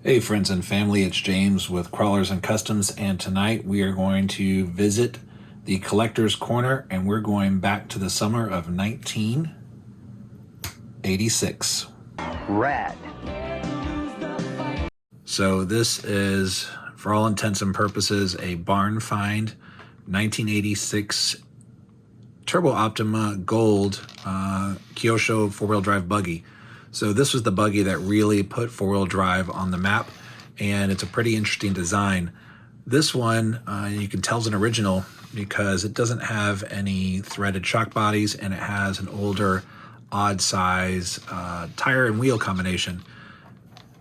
Hey friends and family, it's James with Crawlers and Customs, and tonight we are going to visit the Collector's Corner, and we're going back to the summer of 1986. Rad. So this is, for all intents and purposes, a barn find 1986 Turbo Optima Gold Kyosho four-wheel drive buggy. So this was the buggy that really put four-wheel drive on the map, and it's a pretty interesting design. This one, you can tell is an original because it doesn't have any threaded shock bodies, and it has an older, odd size tire and wheel combination.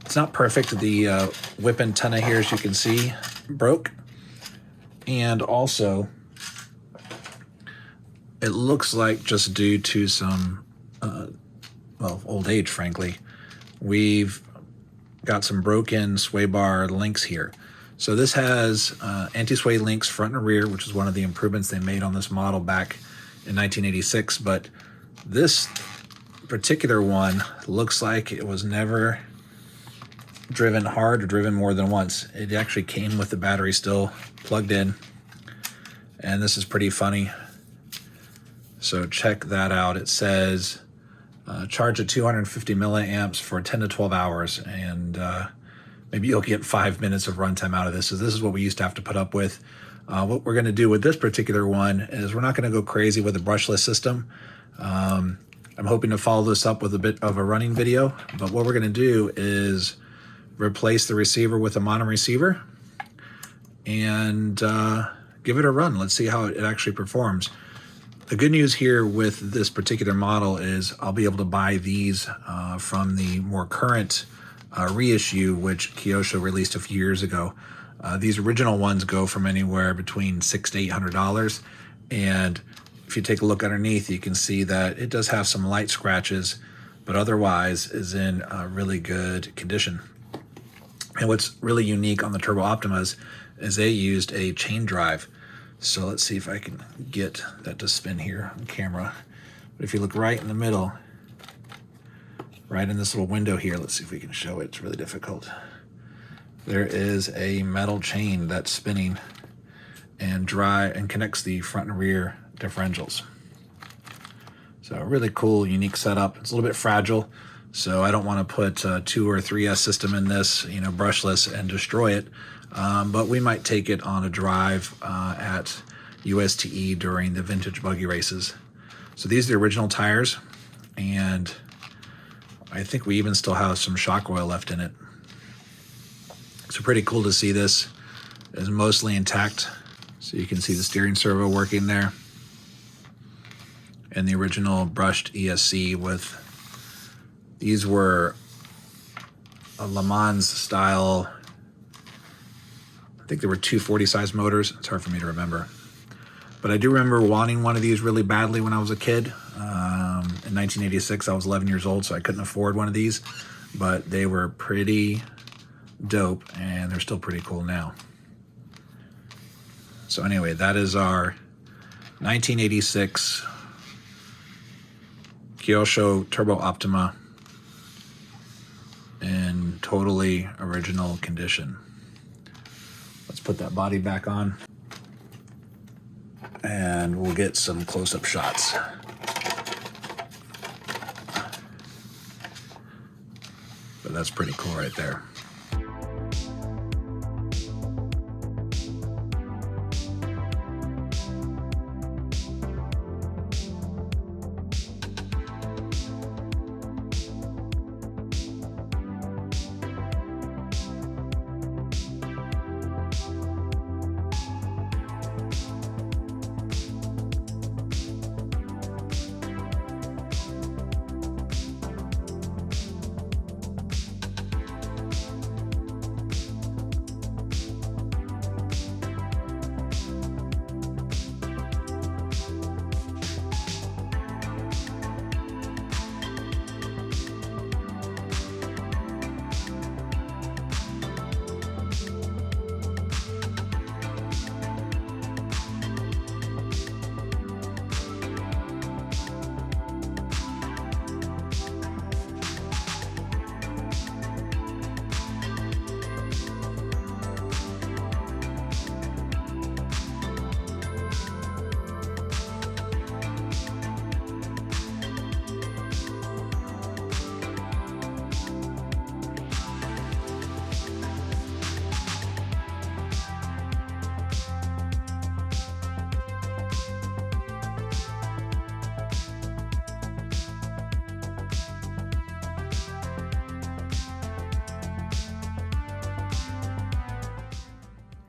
It's not perfect. The whip antenna here, as you can see, broke. And also, it looks like just due to some old age, frankly, we've got some broken sway bar links here. So this has anti-sway links front and rear, which is one of the improvements they made on this model back in 1986. But this particular one looks like it was never driven hard or driven more than once. It actually came with the battery still plugged in, and this is pretty funny. So check that out. It says charge at 250 milliamps for 10 to 12 hours, and maybe you'll get 5 minutes of runtime out of this. So this is what we used to have to put up with. What we're going to do with this particular one is we're not going to go crazy with a brushless system. I'm hoping to follow this up with a bit of a running video, but what we're going to do is replace the receiver with a mono receiver and give it a run. Let's see how it actually performs. The good news here with this particular model is I'll be able to buy these from the more current reissue, which Kyosho released a few years ago. These original ones go from anywhere between $600 to $800, and if you take a look underneath, you can see that it does have some light scratches, but otherwise is in really good condition. And what's really unique on the Turbo Optimas is they used a chain drive. So let's see if I can get that to spin here on camera. But if you look right in the middle, right in this little window here, let's see if we can show it. It's really difficult. There is a metal chain that's spinning and connects the front and rear differentials. So a really cool, unique setup. It's a little bit fragile, so I don't want to put a 2 or 3S system in this, brushless, and destroy it. But we might take it on a drive at USTE during the vintage buggy races. So these are the original tires, and I think we even still have some shock oil left in it. So pretty cool to see this is mostly intact. So you can see the steering servo working there, and the original brushed ESC with, these were a Le Mans style, I think there were 240 size motors. It's hard for me to remember. But I do remember wanting one of these really badly when I was a kid. In 1986, I was 11 years old, so I couldn't afford one of these. But they were pretty dope, and they're still pretty cool now. So anyway, that is our 1986 Kyosho Turbo Optima in totally original condition. Let's put that body back on, and we'll get some close-up shots. But that's pretty cool right there.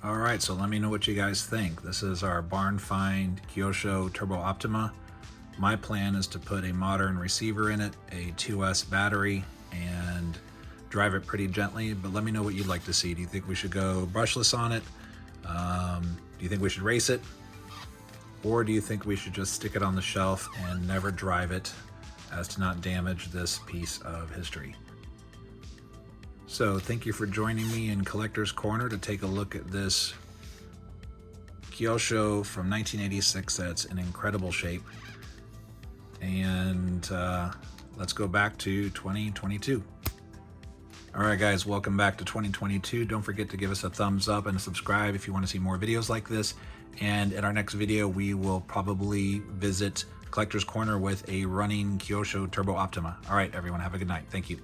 All right, so let me know what you guys think. This is our Barn Find Kyosho Turbo Optima. My plan is to put a modern receiver in it, a 2S battery, and drive it pretty gently, but let me know what you'd like to see. Do you think we should go brushless on it? Do you think we should race it? Or do you think we should just stick it on the shelf and never drive it as to not damage this piece of history? So thank you for joining me in Collector's Corner to take a look at this Kyosho from 1986 that's in incredible shape. And let's go back to 2022. All right, guys, welcome back to 2022. Don't forget to give us a thumbs up and subscribe if you want to see more videos like this. And in our next video, we will probably visit Collector's Corner with a running Kyosho Turbo Optima. All right, everyone, have a good night. Thank you.